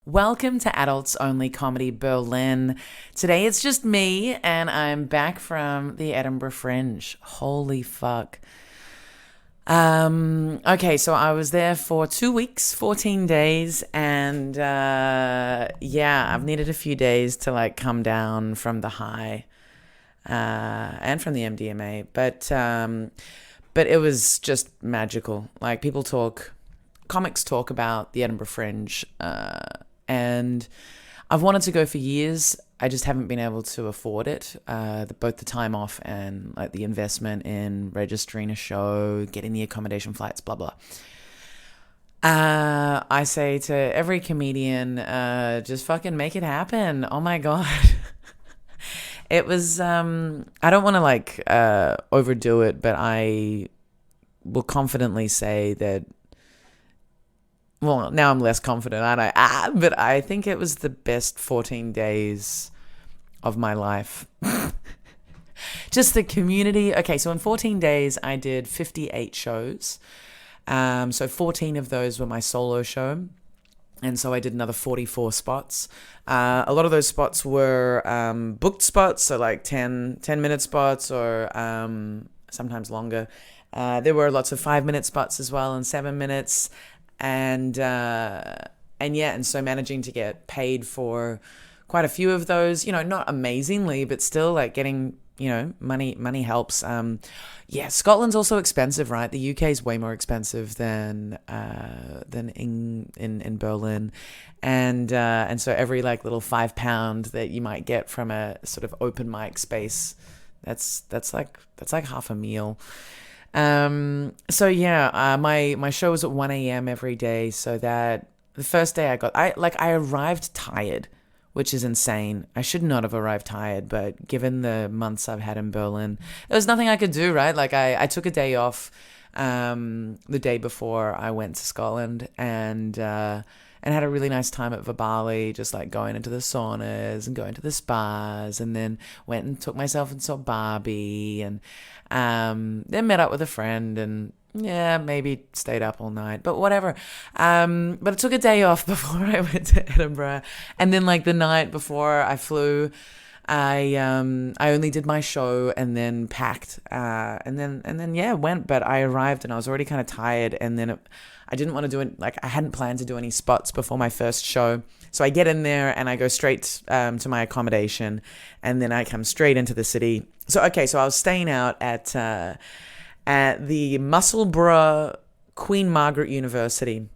Welcome to Adults Only Comedy Berlin. Today it's just me, and I'm back from the Edinburgh Fringe. Holy fuck. Okay, so I was there for 2 weeks, 14 days, and I've needed a few days to come down from the high and from the MDMA, but it was just magical. Comics talk about the Edinburgh Fringe, and I've wanted to go for years. I just haven't been able to afford it, both the time off and the investment in registering a show, getting the accommodation, flights, blah, blah. I say to every comedian, just fucking make it happen. Oh my God. It was, I don't want to overdo it, but I will confidently say that, well, now I'm less confident, aren't I? But I think it was the best 14 days of my life. Just the community. Okay, so in 14 days, I did 58 shows. So 14 of those were my solo show. And so I did another 44 spots. A lot of those spots were booked spots, so 10-minute spots or sometimes longer. There were lots of 5-minute spots as well and 7 minutes. And so managing to get paid for quite a few of those, not amazingly, but still getting, money helps. Scotland's also expensive, right? The UK is way more expensive than in Berlin. And so every little £5 that you might get from a sort of open mic space, that's like half a meal. My show was at 1 a.m. every day, so that the first day I arrived tired, which is insane. I should not have arrived tired, but given the months I've had in Berlin, there was nothing I could do, right? I took a day off the day before I went to Scotland and had a really nice time at Vibali, just going into the saunas and going to the spas, and then went and took myself and saw Barbie, and then met up with a friend and maybe stayed up all night, but whatever. But I took a day off before I went to Edinburgh, and then the night before I flew, I only did my show and then packed, and then went. But I arrived and I was already kind of tired, and then I didn't want to do it. I hadn't planned to do any spots before my first show, so I get in there and I go straight to my accommodation, and then I come straight into the city. So I was staying out at the Musselburgh Queen Margaret University.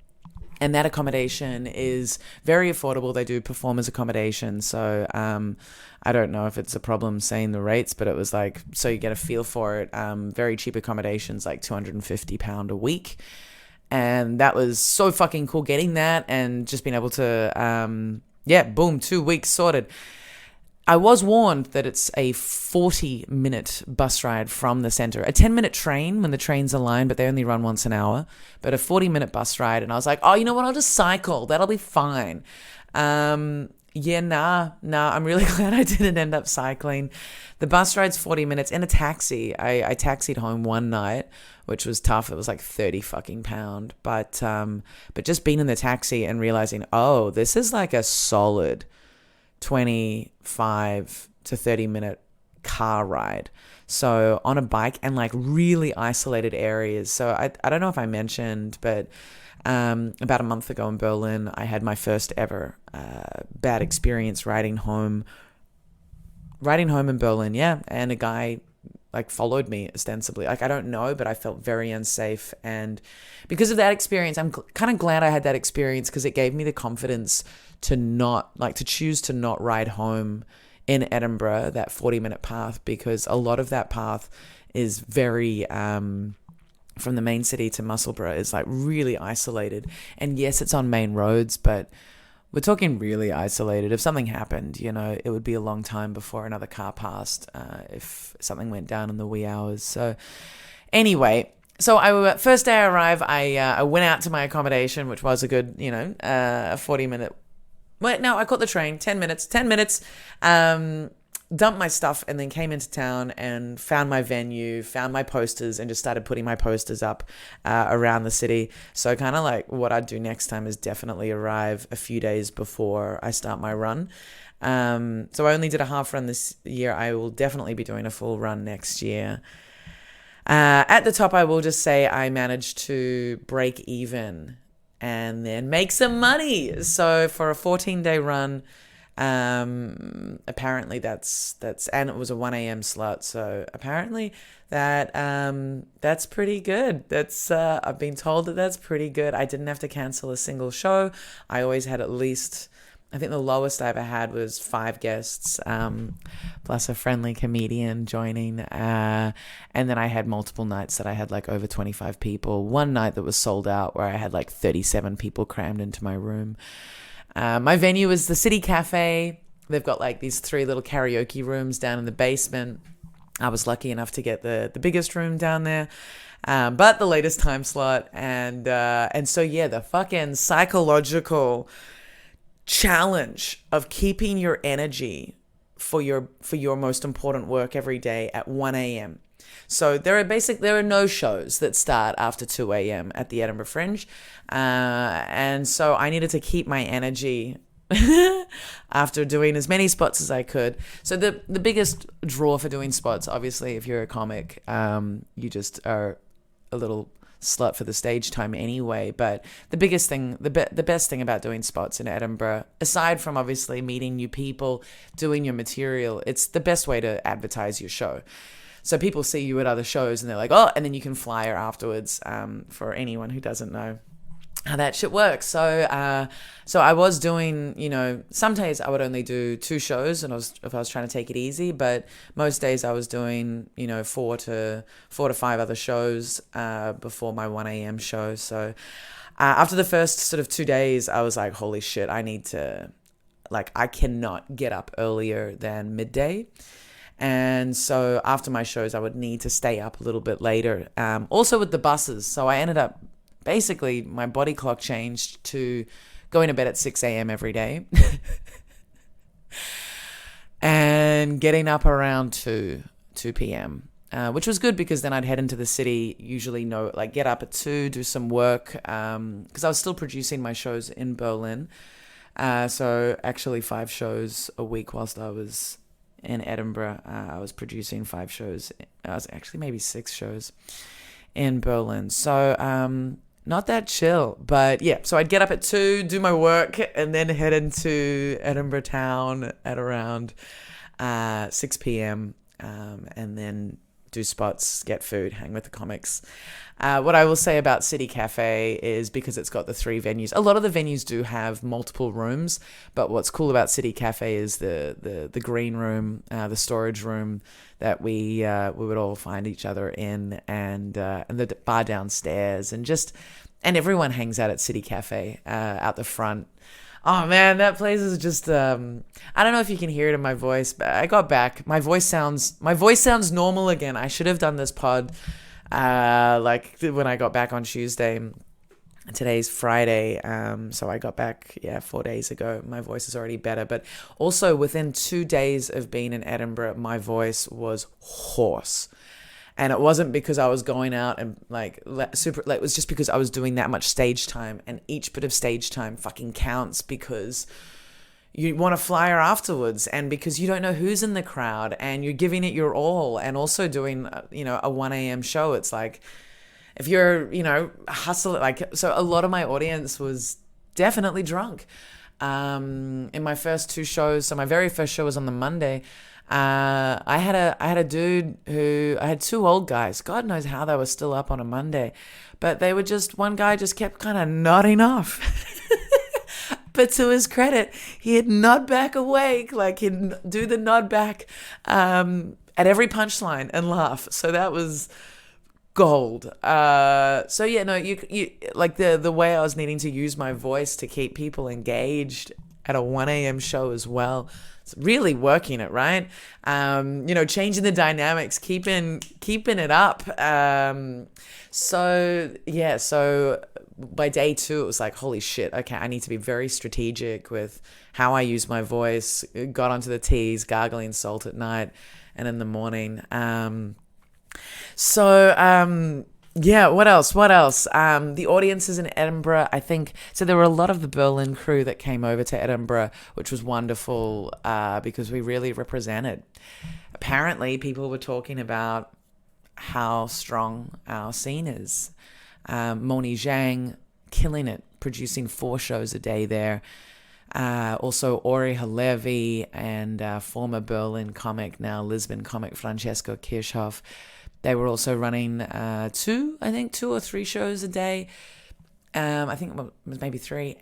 And that accommodation is very affordable. They do performers accommodation. So I don't know if it's a problem saying the rates, but it was so you get a feel for it. Very cheap accommodations, £250 a week. And that was so fucking cool getting that and just being able to, boom, 2 weeks sorted. I was warned that it's a 40-minute bus ride from the centre. A 10-minute train when the trains align, but they only run once an hour. But a 40-minute bus ride. And I was like, oh, you know what? I'll just cycle. That'll be fine. I'm really glad I didn't end up cycling. The bus ride's 40 minutes in a taxi. I taxied home one night, which was tough. It was £30 fucking pound. But just being in the taxi and realizing, oh, this is a solid 25 to 30 minute car ride. So on a bike and really isolated areas. So I don't know if I mentioned, but about a month ago in Berlin, I had my first ever bad experience riding home in Berlin. Yeah. And a guy followed me ostensibly. I don't know, but I felt very unsafe. And because of that experience, I'm kind of glad I had that experience, because it gave me the confidence to choose to not ride home in Edinburgh, that 40-minute path, because a lot of that path is very, from the main city to Musselburgh is really isolated. And yes, it's on main roads, but we're talking really isolated. If something happened, it would be a long time before another car passed, if something went down in the wee hours. So anyway, first day I arrived, I went out to my accommodation, which was a good, 40-minute. Well, no, I caught the train, 10 minutes. dumped my stuff and then came into town and found my venue, found my posters, and just started putting my posters up around the city. So kind of like what I'd do next time is definitely arrive a few days before I start my run. So I only did a half run this year. I will definitely be doing a full run next year. At the top, I will just say I managed to break even and then make some money. So for a 14-day run, apparently that's and it was a 1 a.m. slot, so apparently that's pretty good. That's I've been told that's pretty good. I didn't have to cancel a single show. I always had at least, I think the lowest I ever had was 5 guests, plus a friendly comedian joining. And then I had multiple nights that I had like over 25 people. One night that was sold out where I had like 37 people crammed into my room. My venue is the City Cafe. They've got like these 3 little karaoke rooms down in the basement. I was lucky enough to get the biggest room down there. But the latest time slot. And so, yeah, the fucking psychological challenge of keeping your energy for your most important work every day at 1 a.m. So there are no shows that start after 2 a.m. at the Edinburgh Fringe. And so I needed to keep my energy after doing as many spots as I could. So the biggest draw for doing spots, obviously, if you're a comic, you just are a little slut for the stage time anyway. But the biggest thing, the best thing about doing spots in Edinburgh, aside from obviously meeting new people, doing your material, it's the best way to advertise your show. So people see you at other shows and they're like, oh, and then you can flyer afterwards, for anyone who doesn't know how that shit works. So I was doing, some days I would only do 2 shows and if I was trying to take it easy, but most days I was doing, 4 to 5 other shows, before my 1 a.m. show. So, after the first sort of 2 days, I was like, holy shit, I cannot get up earlier than midday. And so after my shows, I would need to stay up a little bit later. Also with the buses. So I ended up, basically, my body clock changed to going to bed at 6 a.m. every day. And getting up around 2 p.m. Which was good because then I'd head into the city, usually get up at 2, do some work. Because I was still producing my shows in Berlin. So actually 5 shows a week whilst I was in Edinburgh. I was producing 5 shows. I was actually maybe 6 shows in Berlin. So not that chill. But yeah, so I'd get up at 2, do my work, and then head into Edinburgh town at around 6 p.m. And then do spots, get food, hang with the comics. What I will say about City Cafe is because it's got the 3 venues. A lot of the venues do have multiple rooms, but what's cool about City Cafe is the green room, the storage room that we would all find each other in, and the bar downstairs, and everyone hangs out at City Cafe out the front. Oh man, that place is just I don't know if you can hear it in my voice, but I got back. My voice sounds normal again. I should have done this pod when I got back on Tuesday. Today's Friday, so I got back 4 days ago. My voice is already better, but also within 2 days of being in Edinburgh, my voice was hoarse. And it wasn't because I was going out and it was just because I was doing that much stage time, and each bit of stage time fucking counts because you want to flyer afterwards, and because you don't know who's in the crowd, and you're giving it your all, and also doing, a 1 a.m. show. It's like, if you're, hustling, so a lot of my audience was definitely drunk. In my first 2 shows, so my very first show was on the Monday. I had a dude I had 2 old guys. God knows how they were still up on a Monday, but they were one guy just kept kind of nodding off. But to his credit, he'd nod back awake, he'd do the nod back, at every punchline and laugh. So that was gold. So yeah, no, you the way I was needing to use my voice to keep people engaged at a 1 a.m. show as well. It's really working it, right? Changing the dynamics, keeping it up. So by day 2, it was like, holy shit, okay, I need to be very strategic with how I use my voice. Got onto the teas, gargling salt at night and in the morning. Yeah, what else? The audiences in Edinburgh, I think, so there were a lot of the Berlin crew that came over to Edinburgh, which was wonderful because we really represented. Apparently, people were talking about how strong our scene is. Moni Zhang, killing it, producing 4 shows a day there. Also, Ori Halevi and former Berlin comic, now Lisbon comic, Francesco Kirchhoff. They were also running 2 or 3 shows a day. I think it was maybe 3.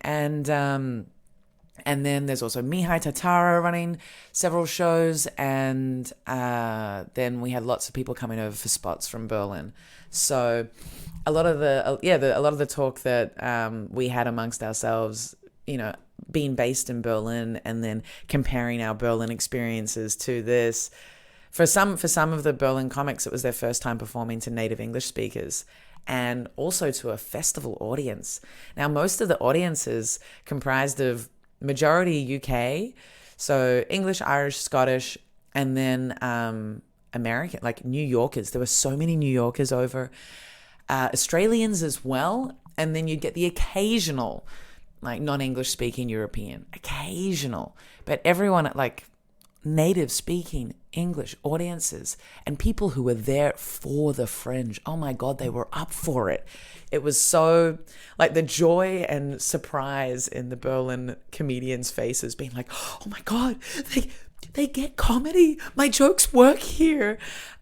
And then there's also Mihai Tatara running several shows. And then we had lots of people coming over for spots from Berlin. So a lot of the talk that we had amongst ourselves, being based in Berlin and then comparing our Berlin experiences to this. For some of the Berlin comics, it was their first time performing to native English speakers and also to a festival audience. Now, most of the audiences comprised of majority UK, so English, Irish, Scottish, and then American, like New Yorkers. There were so many New Yorkers over. Australians as well. And then you'd get the occasional, like non-English speaking European. Occasional. But everyone at like native speaking English audiences and people who were there for the Fringe. Oh my God, they were up for it. It was so like the joy and surprise in the Berlin comedians' faces being like, oh my God, they get comedy. My jokes work here.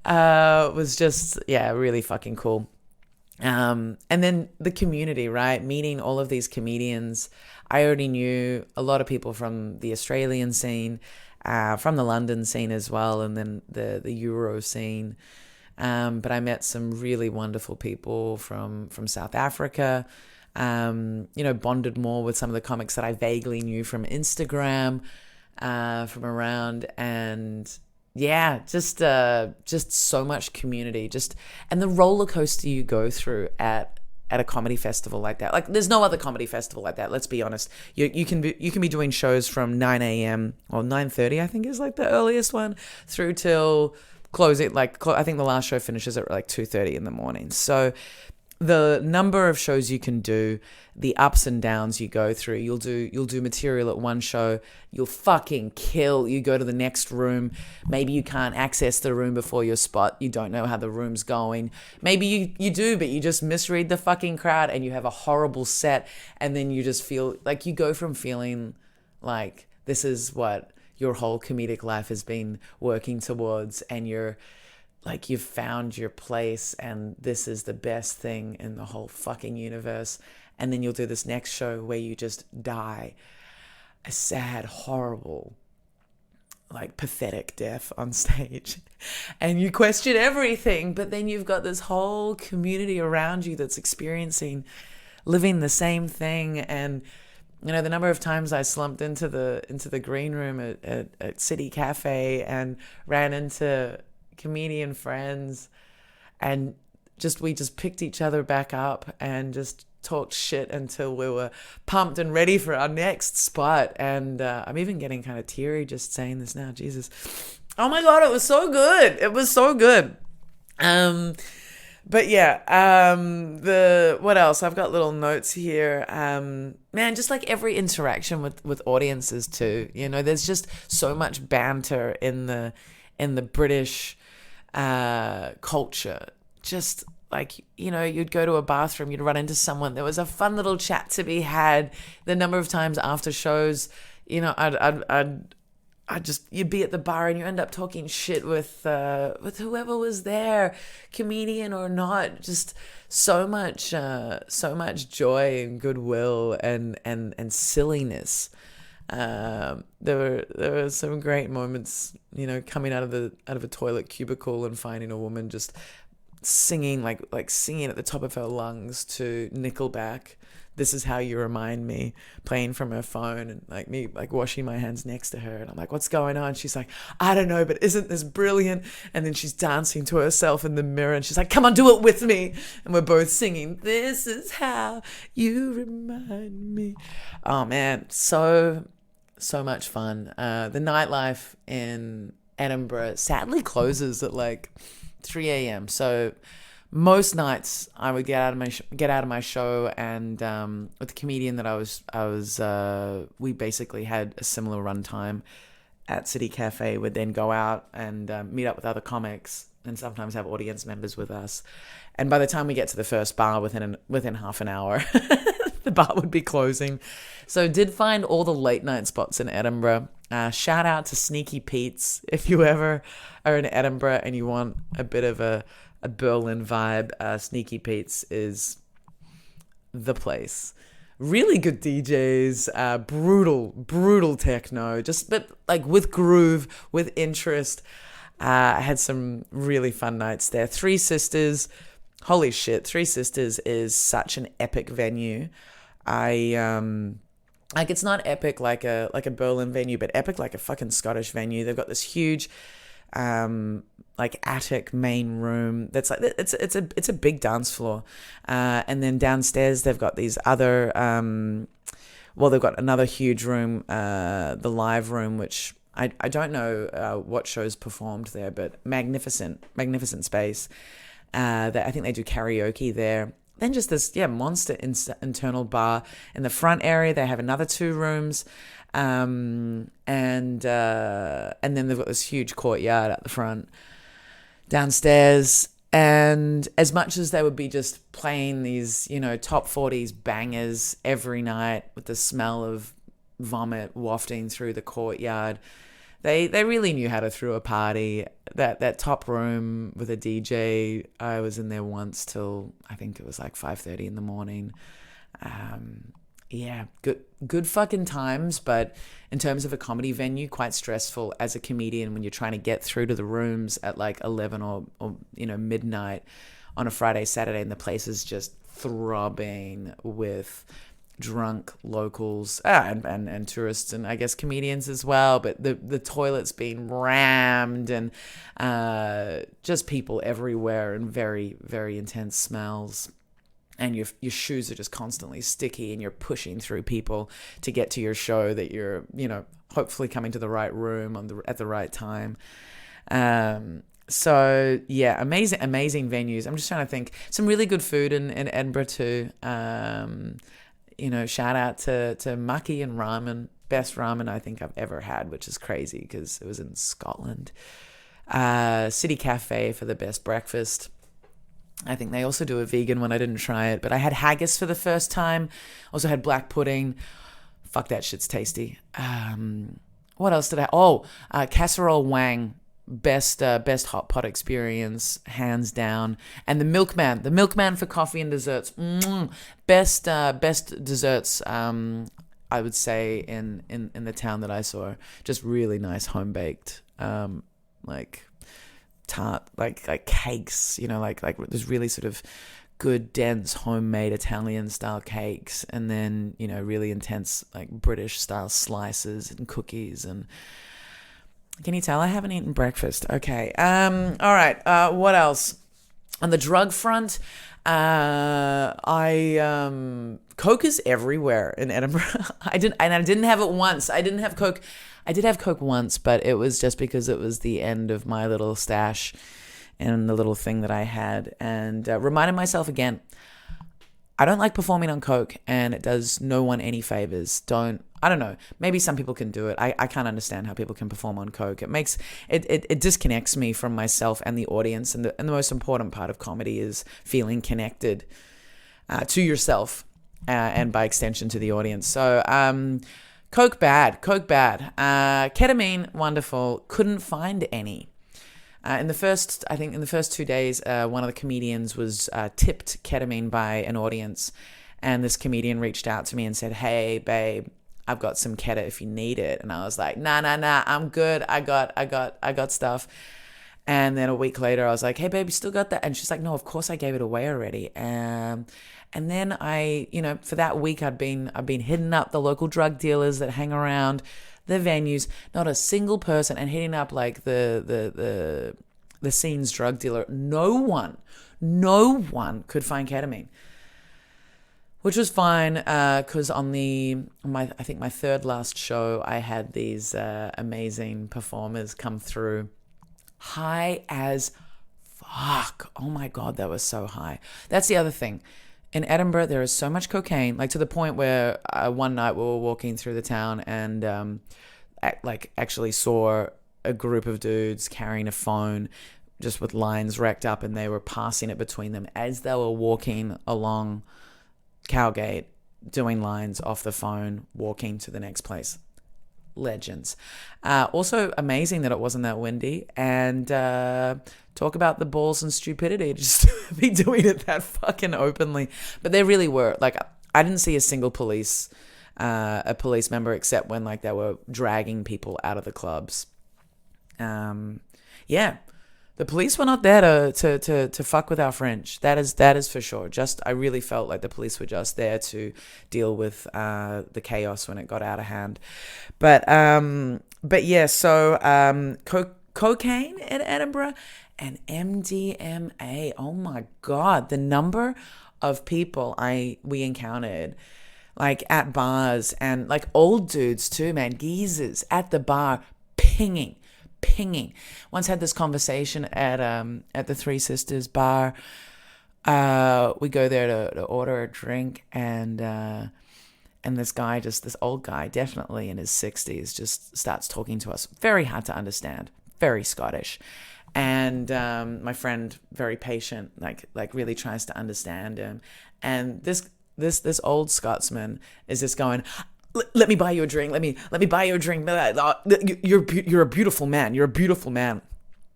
Was just, really fucking cool. And then the community, right? Meeting all of these comedians. I already knew a lot of people from the Australian scene, from the London scene as well, and then the Euro scene. But I met some really wonderful people from South Africa, bonded more with some of the comics that I vaguely knew from Instagram, from around, and just so much community, and the roller coaster you go through at a comedy festival like that. Like, there's no other comedy festival like that. Let's be honest. You can be doing shows from 9 a.m. or 9:30, I think is like the earliest one, through till closing. I think the last show finishes at like 2:30 in the morning. So the number of shows you can do, the ups and downs you go through. You'll do material at one show, you'll fucking kill. You go to the next room, maybe you can't access the room before your spot. You don't know how the room's going. Maybe you do, but you just misread the fucking crowd and you have a horrible set. And then you just feel like you go from feeling like this is what your whole comedic life has been working towards, and you've found your place and this is the best thing in the whole fucking universe. And then you'll do this next show where you just die a sad, horrible, like pathetic death on stage. And you question everything, but then you've got this whole community around you that's living the same thing. And the number of times I slumped into the green room at City Cafe and ran into comedian friends, and we just picked each other back up and just talked shit until we were pumped and ready for our next spot. And I'm even getting kind of teary just saying this now. Jesus, oh my God, it was so good. But what else? I've got little notes here. Man, just like every interaction with audiences too. There's just so much banter in the British culture. Just like, you'd go to a bathroom, you'd run into someone. There was a fun little chat to be had. The number of times after shows, you'd be at the bar and you end up talking shit with whoever was there, comedian or not. Just so much joy and goodwill and silliness. There were some great moments, coming out of a toilet cubicle and finding a woman just singing like singing at the top of her lungs to Nickelback, This Is How You Remind Me playing from her phone, and like me like washing my hands next to her, and I'm like, what's going on? She's like, I don't know, but isn't this brilliant? And then she's dancing to herself in the mirror, and she's like, come on, do it with me. And we're both singing, This Is How You Remind Me. Oh man, so much fun. The nightlife in Edinburgh sadly closes at like 3 a.m. So most nights I would get out of my show, and with the comedian that I was we basically had a similar run time at City Cafe. Would then go out and meet up with other comics, and sometimes have audience members with us. And by the time we get to the first bar, within half an hour, the bar would be closing. So did find all the late night spots in Edinburgh. Shout out to Sneaky Pete's if you ever are in Edinburgh and you want a bit of a Berlin vibe. Sneaky Pete's is the place. Really good DJs, brutal techno, but like with groove, with interest. I had some really fun nights there. Three Sisters, holy shit, Three Sisters is such an epic venue. Like it's not epic like a Berlin venue, but epic like a fucking Scottish venue. They've got this huge like attic main room that's like it's a big dance floor, and then downstairs they've got these other they've got another huge room, the live room, which I don't know what shows performed there, but magnificent space. That I think they do karaoke there. Then just this monster internal bar in the front area. They have another 2 rooms. And then they've got this huge courtyard at the front. Downstairs, and as much as they would be just playing these, top 40s bangers every night with the smell of vomit wafting through the courtyard, they really knew how to throw a party. That top room with a DJ, I was in there once till I think it was like 5:30 in the morning. Good fucking times, but in terms of a comedy venue, quite stressful as a comedian when you're trying to get through to the rooms at like 11 or midnight on a Friday, Saturday, and the place is just throbbing with drunk locals and tourists, and I guess comedians as well, but the toilets being rammed, and just people everywhere, and very, very intense smells. And your shoes are just constantly sticky, and you're pushing through people to get to your show that you're, hopefully coming to the right room at the right time. So yeah, amazing venues. I'm just trying to think. Some really good food in Edinburgh too. Shout out to maki and ramen. Best ramen I think I've ever had, which is crazy because it was in Scotland. City Cafe for the best breakfast. I think they also do a vegan one. I didn't try it, but I had haggis for the first time. Also had black pudding. Fuck, that shit's tasty. What else did I? Casserole Wang. Best hot pot experience, hands down. And the milkman for coffee and desserts. Best desserts. I would say in the town that I saw. Just really nice home baked. Like tart, like cakes, like there's really sort of good, dense, homemade Italian style cakes, and then, really intense, like British style slices and cookies. And can you tell I haven't eaten breakfast? Okay. All right. What else? On the drug front, Coke is everywhere in Edinburgh. I didn't have it once. I didn't have Coke. I did have Coke once, but it was just because it was the end of my little stash and the little thing that I had, and reminded myself again, I don't like performing on Coke, and it does no one any favors. I don't know. Maybe some people can do it. I can't understand how people can perform on Coke. It disconnects me from myself and the audience, and the most important part of comedy is feeling connected to yourself and by extension to the audience. So Coke bad. Ketamine, wonderful. Couldn't find any. In the first 2 days, one of the comedians was tipped ketamine by an audience, and this comedian reached out to me and said, "Hey, babe, I've got some keta if you need it." And I was like, "Nah, I'm good. I got stuff." And then a week later, I was like, hey, babe, you still got that? And she's like, no, of course I gave it away already. And then for that week, I'd been hitting up the local drug dealers that hang around the venues, not a single person, and hitting up like the scene's drug dealer. No one could find ketamine, which was fine because on I think my third last show, I had these amazing performers come through, high as fuck. Oh my God, that was so high. That's the other thing. In Edinburgh, there is so much cocaine, like to the point where one night we were walking through the town and actually saw a group of dudes carrying a phone just with lines racked up, and they were passing it between them as they were walking along Cowgate, doing lines off the phone, walking to the next place. Legends. Also amazing that it wasn't that windy, and talk about the balls and stupidity to just be doing it that fucking openly. But there really were, like, I didn't see a single police member except when like they were dragging people out of the clubs. The police were not there to fuck with our Fringe. That is for sure. I really felt like the police were just there to deal with the chaos when it got out of hand. But yeah, so cocaine in Edinburgh and MDMA. Oh my God, the number of people we encountered, like at bars, and like old dudes too, man, geezers at the bar pinging. Once had this conversation at the Three Sisters bar. We go there to order a drink, and this guy, just this old guy, definitely in his 60s, just starts talking to us. Very hard to understand, very Scottish. And my friend, very patient, like really tries to understand him. And this old Scotsman is just going, let me buy you a drink. Let me buy you a drink. You're a beautiful man. You're a beautiful man.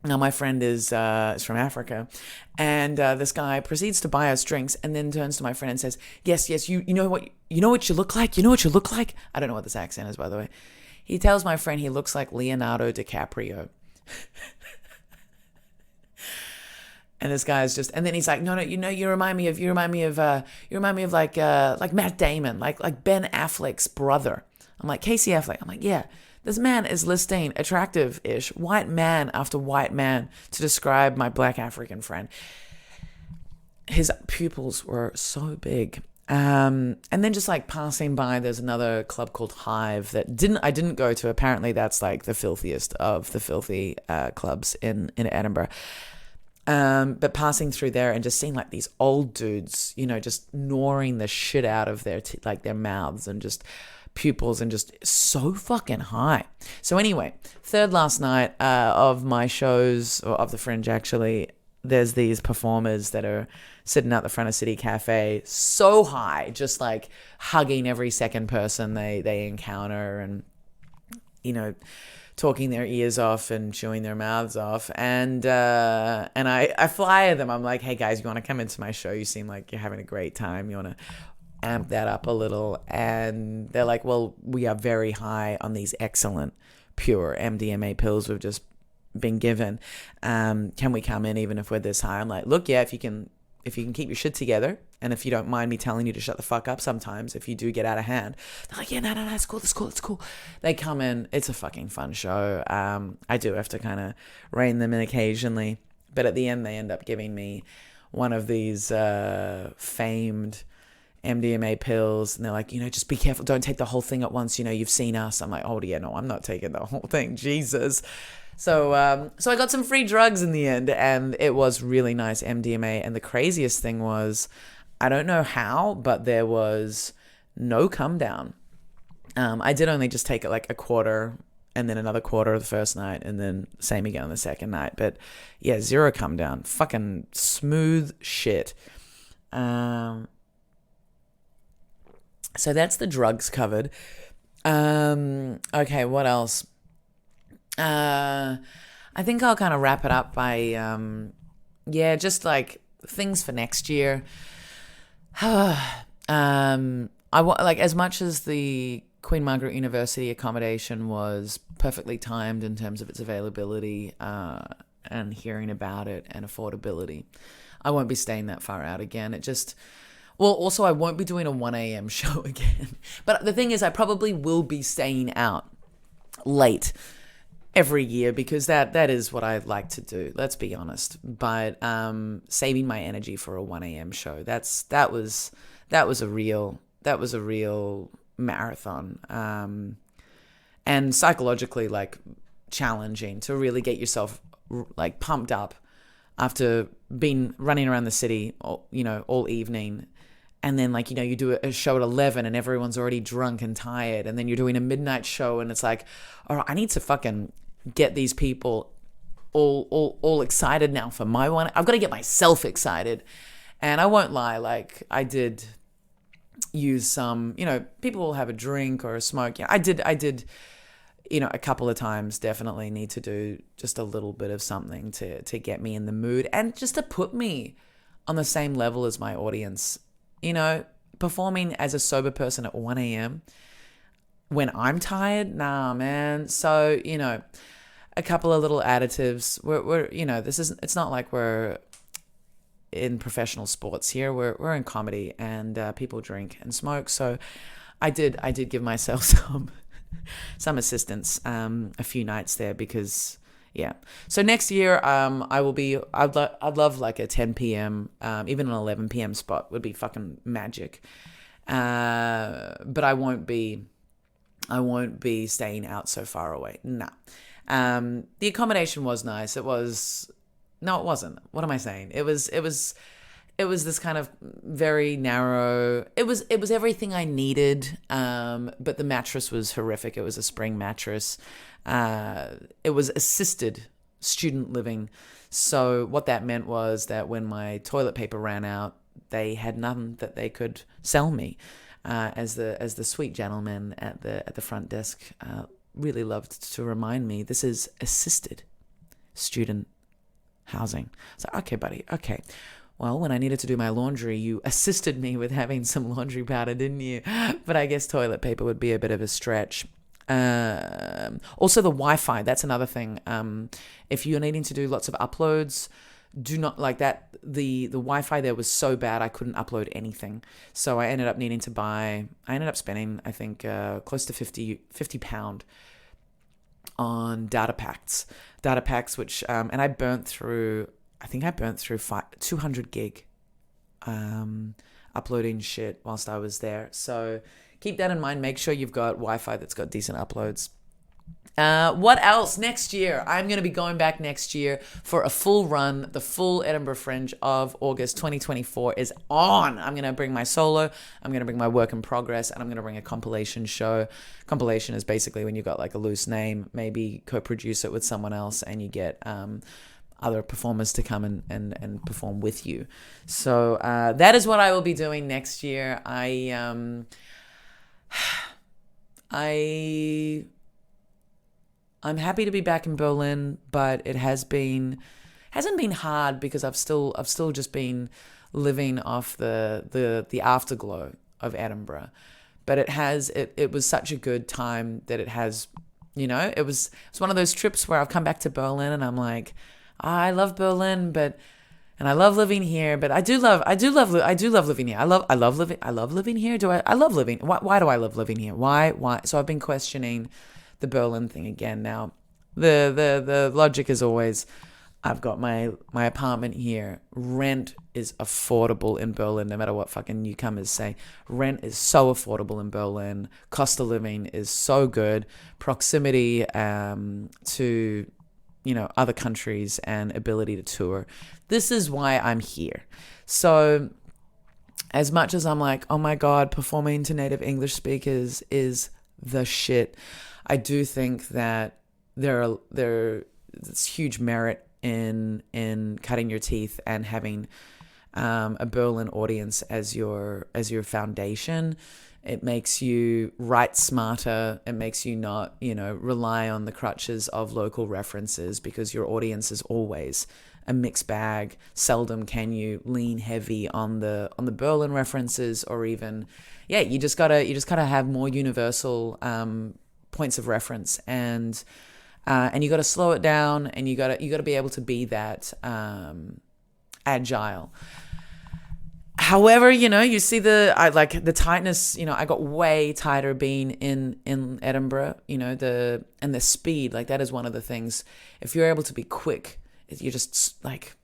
Now my friend is from Africa, and this guy proceeds to buy us drinks, and then turns to my friend and says, "Yes, you know what you look like. You know what you look like." I don't know what this accent is, by the way. He tells my friend he looks like Leonardo DiCaprio. And this guy's just, and then he's like, no, you remind me of like Matt Damon, like Ben Affleck's brother. I'm like, Casey Affleck. I'm like, yeah, this man is listing attractive-ish white man after white man to describe my black African friend. His pupils were so big. And then just like passing by, there's another club called Hive that I didn't go to. Apparently that's like the filthiest of the filthy clubs in Edinburgh. But passing through there and just seeing like these old dudes, just gnawing the shit out of their their mouths and just pupils, and just so fucking high. So anyway, third last night of my shows, or of the Fringe actually, there's these performers that are sitting out the front of City Cafe, so high, just like hugging every second person they encounter, and talking their ears off and chewing their mouths off. And I flyer them. I'm like, hey guys, you want to come into my show? You seem like you're having a great time. You want to amp that up a little? And they're like, well, we are very high on these excellent pure MDMA pills we've just been given. Can we come in even if we're this high? I'm like, look, yeah, if you can keep your shit together, and if you don't mind me telling you to shut the fuck up sometimes if you do get out of hand. They're like, yeah, no, it's cool. They come in. It's a fucking fun show. I do have to kind of rein them in occasionally, but at the end they end up giving me one of these famed MDMA pills, and they're like, just be careful, don't take the whole thing at once, you've seen us. I'm like, oh yeah, no, I'm not taking the whole thing, Jesus. So I got some free drugs in the end, and it was really nice MDMA. And the craziest thing was, I don't know how, but there was no come down. I did only just take it like a quarter, and then another quarter the first night, and then same again on the second night. But yeah, zero come down. Fucking smooth shit. So that's the drugs covered. Okay, what else? I think I'll kind of wrap it up by, just like things for next year. I like, as much as the Queen Margaret University accommodation was perfectly timed in terms of its availability, and hearing about it and affordability. I won't be staying that far out again. Also, I won't be doing a 1 a.m. show again. But the thing is, I probably will be staying out late every year because that is what I like to do. Let's be honest. But saving my energy for a 1 a.m. show, that was a real marathon, and psychologically like challenging to really get yourself like pumped up after being running around the city, all evening. And then, like, you do a show at 11 and everyone's already drunk and tired. And then you're doing a midnight show and it's like, all right, I need to fucking get these people all excited now for my one. I've got to get myself excited. And I won't lie, like, I did use some, people will have a drink or a smoke. I did, a couple of times definitely need to do just a little bit of something to get me in the mood and just to put me on the same level as my audience. Performing as a sober person at 1 a.m. when I'm tired, nah, man. So, a couple of little additives. We're it's not like we're in professional sports here. We're in comedy and people drink and smoke. So I did give myself some assistance a few nights there because yeah. So next year I'd love like a 10 p.m. Even an 11 p.m. spot would be fucking magic. But I won't be staying out so far away. Nah. The accommodation was nice. It wasn't. What am I saying? It was this kind of very narrow. It was everything I needed. But the mattress was horrific. It was a spring mattress. It was assisted student living. So what that meant was that when my toilet paper ran out, they had nothing that they could sell me. As the sweet gentleman at the front desk really loved to remind me, this is assisted student housing. So, okay, buddy, okay. Well, when I needed to do my laundry, you assisted me with having some laundry powder, didn't you? But I guess toilet paper would be a bit of a stretch. Also the Wi-Fi, that's another thing. If you're needing to do lots of uploads, do not like that. The Wi-Fi there was so bad I couldn't upload anything. So I ended up spending, I think, close to £50 on data packs, which, and I burnt through 200 gig, uploading shit whilst I was there. So keep that in mind. Make sure you've got Wi-Fi that's got decent uploads. What else? Next year, I'm going to be going back next year for a full run. The full Edinburgh Fringe of August 2024 is on. I'm going to bring my solo, I'm going to bring my work in progress, and I'm going to bring a compilation show. Compilation is basically when you've got like a loose name, maybe co-produce it with someone else, and you get other performers to come and perform with you. So that is what I will be doing next year. I'm happy to be back in Berlin, but it hasn't been hard because I've still just been living off the afterglow of Edinburgh. But it was such a good time that it has, it's one of those trips where I've come back to Berlin and I'm like, I love Berlin, and I love living here, but I do love living here. I love living here. I love living? Why do I love living here? Why? So I've been questioning the Berlin thing again now. The logic is always, I've got my apartment here. Rent is affordable in Berlin, no matter what fucking newcomers say. Rent is so affordable in Berlin. Cost of living is so good. Proximity to other countries and ability to tour. This is why I'm here. So as much as I'm like, oh my God, performing to native English speakers is the shit, I do think that there's huge merit in cutting your teeth and having a Berlin audience as your foundation. It makes you write smarter. It makes you not, rely on the crutches of local references because your audience is always a mixed bag. Seldom can you lean heavy on the Berlin references, or even, you just gotta have more universal points of reference. And And you got to slow it down, and you got to be able to be that agile. However, you see the tightness. I got way tighter being in Edinburgh. And the speed, like that is one of the things. If you're able to be quick, you're just like,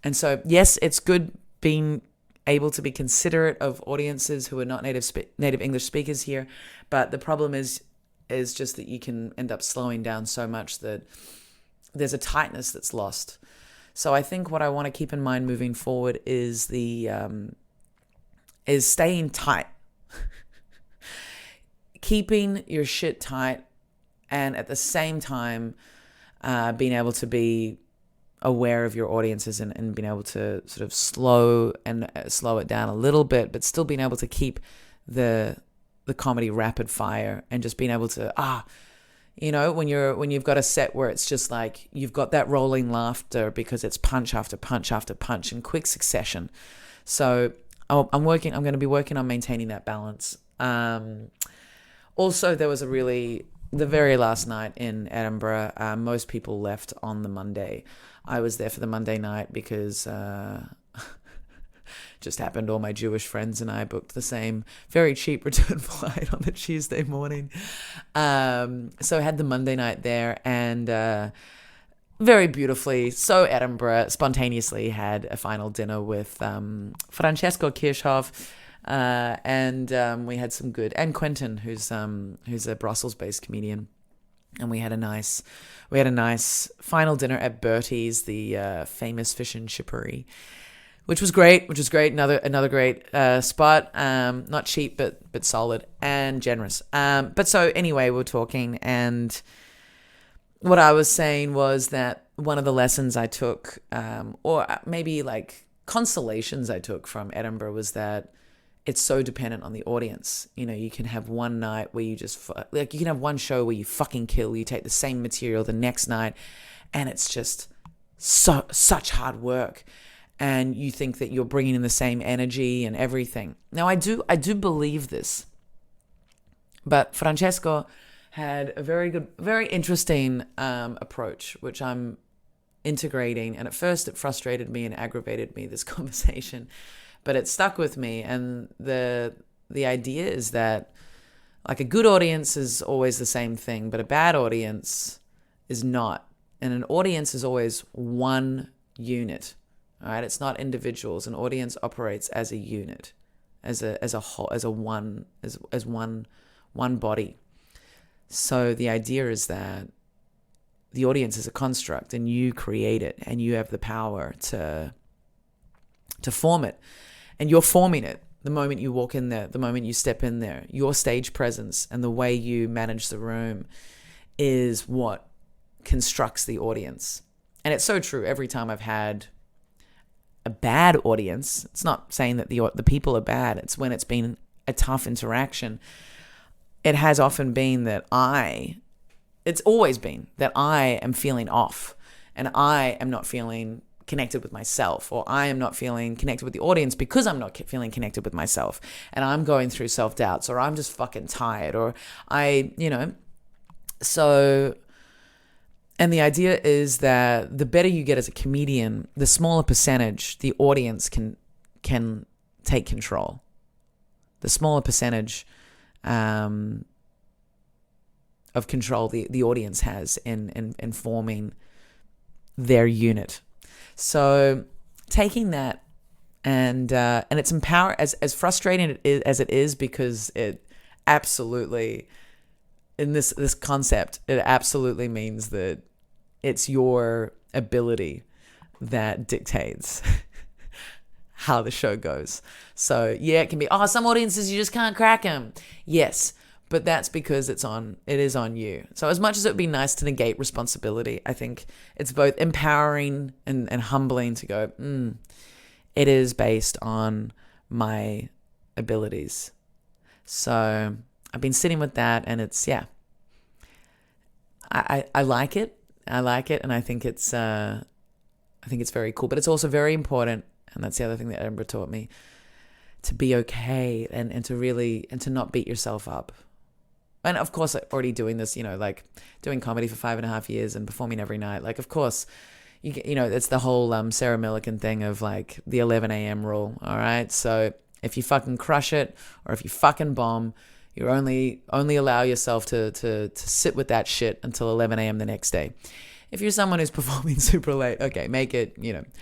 and so yes, it's good being able to be considerate of audiences who are not native English speakers here, but the problem is just that you can end up slowing down so much that there's a tightness that's lost. So I think what I want to keep in mind moving forward is is staying tight, keeping your shit tight, and at the same time being able to be aware of your audiences and being able to sort of slow it down a little bit, but still being able to keep the comedy rapid fire, and just being able to when you've got a set where it's just like you've got that rolling laughter because it's punch after punch after punch in quick succession. So I'm going to be working on maintaining that balance. Also, there was the very last night in Edinburgh, most people left on the Monday. I was there for the Monday night because just happened all my Jewish friends and I booked the same very cheap return flight on the Tuesday morning. So I had the Monday night there, and very beautifully, so Edinburgh, spontaneously had a final dinner with Francesco Kirchhoff, and we had some good, and Quentin, who's a Brussels-based comedian. And we had a nice final dinner at Bertie's, the famous fish and chippery, which was great. Another great spot. Not cheap, but solid and generous. But so anyway, we're talking, and what I was saying was that one of the lessons I took, or maybe like consolations I took from Edinburgh, was that it's so dependent on the audience. You can have one night where you just, you can have one show where you fucking kill, you take the same material the next night, and it's just such hard work. And you think that you're bringing in the same energy and everything. Now, I do believe this. But Francesco had a very interesting approach, which I'm integrating. And at first it frustrated me and aggravated me, this conversation. But it stuck with me, and the idea is that like a good audience is always the same thing, but a bad audience is not. And an audience is always one unit. All right, it's not individuals. An audience operates as a unit, as a whole, as one body. So the idea is that the audience is a construct, and you create it, and you have the power to form it. And you're forming it the moment you walk in there, the moment you step in there. Your stage presence and the way you manage the room is what constructs the audience. And it's so true. Every time I've had a bad audience, it's not saying that the people are bad. It's when it's been a tough interaction. It has often been that it's always been that I am feeling off, and I am not feeling connected with myself, or I am not feeling connected with the audience because I'm not feeling connected with myself, and I'm going through self-doubts, or I'm just fucking tired, or so, and the idea is that the better you get as a comedian, the smaller percentage the audience can take control. The smaller percentage of control the audience has in forming their unit. So taking that and it's empower as frustrating as it is, because it absolutely, in this concept, it absolutely means that it's your ability that dictates how the show goes. So yeah, it can be, some audiences you just can't crack them. Yes, but that's because it is on you. So as much as it would be nice to negate responsibility, I think it's both empowering and humbling to go, it is based on my abilities. So I've been sitting with that, and it's, I like it. I like it, and I think it's very cool. But it's also very important, and that's the other thing that Edinburgh taught me, to be okay and to not beat yourself up. and of course, already doing this, like doing comedy for 5.5 years and performing every night. Like, of course, it's the whole Sarah Millican thing of like the 11 a.m. rule. All right. So if you fucking crush it or if you fucking bomb, you only allow yourself to sit with that shit until 11 a.m. the next day. If you're someone who's performing super late, okay, make it,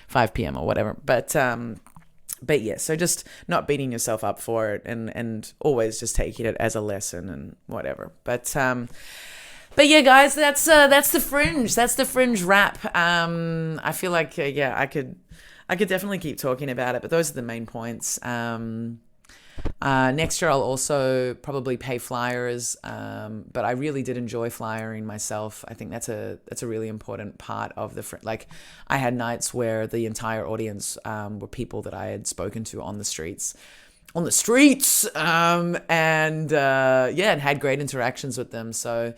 5 p.m. or whatever. But yeah, so just not beating yourself up for it and always just taking it as a lesson and whatever. But yeah, guys, that's the Fringe. That's the Fringe wrap. I feel like I could definitely keep talking about it, but those are the main points. Next year I'll also probably pay flyers, but I really did enjoy flyering myself. I think that's a really important part of the like. I had nights where the entire audience were people that I had spoken to on the streets, and had great interactions with them. So,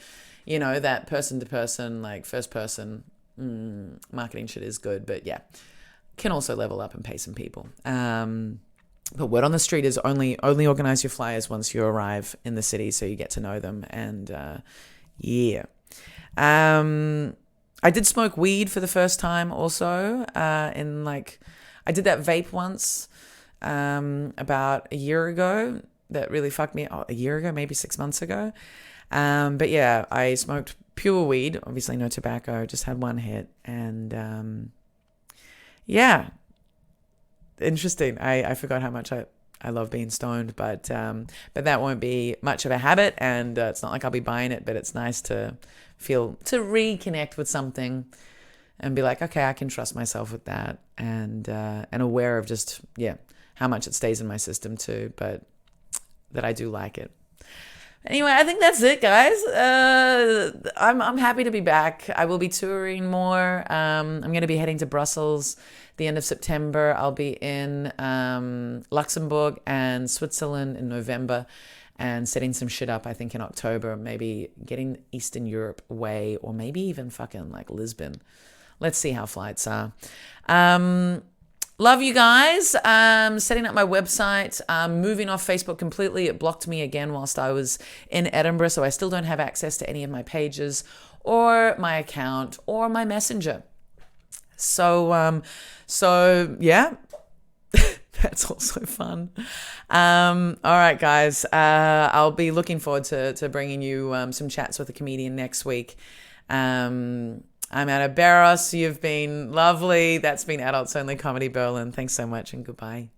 that person to person, like first person marketing shit is good, but yeah, can also level up and pay some people. But word on the street is only organize your flyers once you arrive in the city, so you get to know them. And I did smoke weed for the first time also. I did that vape once about a year ago. That really fucked me. A year ago, maybe 6 months ago. But yeah, I smoked pure weed. Obviously, no tobacco. Just had one hit, and yeah. Interesting. I forgot how much I love being stoned, but that won't be much of a habit, and it's not like I'll be buying it, but it's nice to reconnect with something and be like, okay, I can trust myself with that, and aware of just how much it stays in my system too, but that I do like it. Anyway, I think that's it, guys. I'm happy to be back. I will be touring more. I'm going to be heading to Brussels the end of September. I'll be in Luxembourg and Switzerland in November, and setting some shit up, I think, in October. Maybe getting Eastern Europe away, or maybe even fucking like Lisbon. Let's see how flights are. Love you guys. Setting up my website, moving off Facebook completely. It blocked me again whilst I was in Edinburgh, so I still don't have access to any of my pages or my account or my messenger. So yeah, that's also fun. All right, guys. I'll be looking forward to bringing you some chats with a comedian next week. I'm Anna Beros. You've been lovely. That's been Adults Only Comedy Berlin. Thanks so much and goodbye.